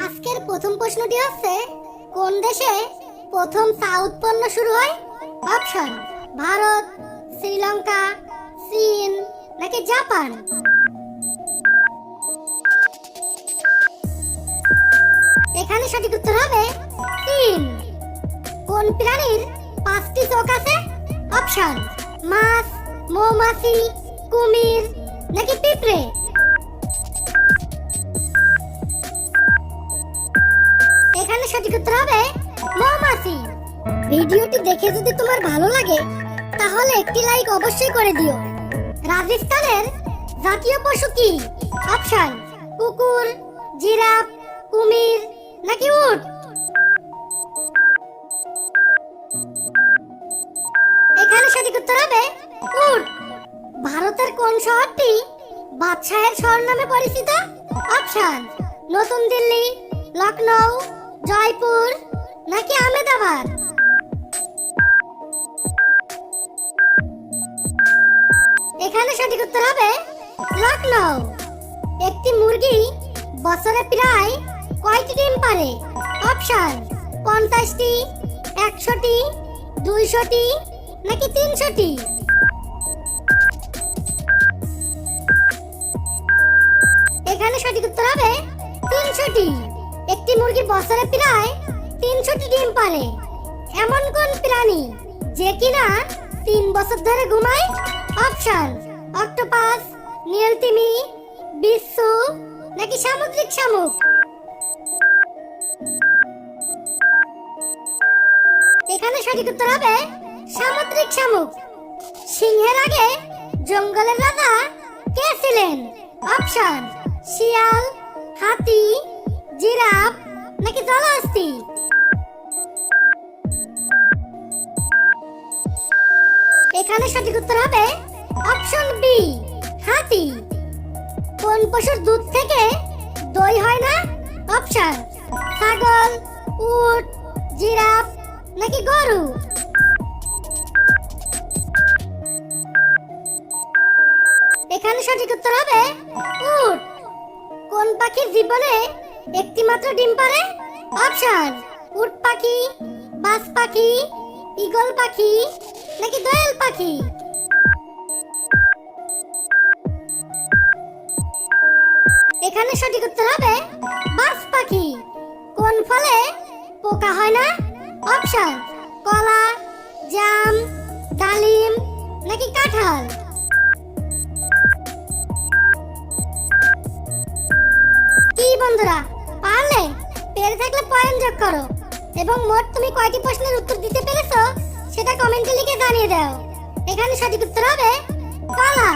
আজকের প্রথম প্রশ্নটি হচ্ছে, কোন দেশে প্রথম চা উৎপন্ন শুরু হয়? অপশন: ভারত, শ্রীলঙ্কা, চীন নাকি জাপান। এখানে সঠিক উত্তর হবে চীন। কোন প্রাণীর 5টি চোখ আছে? অপশন: মাছ, মৌমাছি, কুমির নাকি পিঁপড়ে। এখানে সঠিক উত্তর হবে মৌমাছি। ভিডিওটি দেখে যদি তোমার ভালো লাগে তাহলে একটি লাইক অবশ্যই করে দিও। রাজস্থানের জাতীয় পশু কি? অপশন: কুকুর, জিরাফ, কুমির নাকি উট। এখানে সঠিক উত্তর হবে উট। ভারতের কোন শহরটি বাদশাহের শহর নামে পরিচিত? অপশন: নতুন দিল্লি, লখনৌ, জয়পুর নাকি আহমেদাবাদ। এখানে সঠিক উত্তর হবে লখনৌ। একটি মুরগি বছরে প্রায় কয়টি ডিম পারে? অপশন: 50টি, 100টি, 200টি নাকি 300টি। এখানে সঠিক উত্তর হবে 300টি। একটি মুরগি বছরে প্রায় 300টি ডিম পারে। এমন কোন প্রাণী যে কিনা 3 বছর ধরে ঘুমায়? অপশন: অক্টোপাস, নীলতিমি, বিচ্ছু নাকি সামুদ্রিক শামুক। এখানে সঠিক উত্তর হবে সামুদ্রিক শামুক। সিংহের আগে জঙ্গলের রাজা কে ছিলেন? অপশন: শিয়াল, হাতি, জিরাফ নাকি জলহস্তী। এখানে সঠিক উত্তর হবে অপশন বি, হাতি। কোন পশুর দুধ থেকে দই হয় না? অপশন: ছাগল, উট, জিরাফ নাকি গরু। এখানে সঠিক উত্তর হবে উট। কোন পাখির জীবনে একটি মাত্র ডিম পারে? অপশন: উট পাখি, বাজ পাখি, ঈগল পাখি নাকি দোয়েল পাখি। এখানে সঠিক উত্তর হবে বাজ পাখি। কোন ফলে পোকা হয় না? অপশন: কলা, জাম, ডালিম নাকি কাঁঠাল। কি বন্ধুরা, পারলে? পেরে থাকলে পয়েন্ট যোগ করো এবং মোট তুমি কয়টি প্রশ্নের উত্তর দিতে পেরেছো সেটা কমেন্টে লিখে জানিয়ে দাও। এখানে সঠিক উত্তর হবে কলা।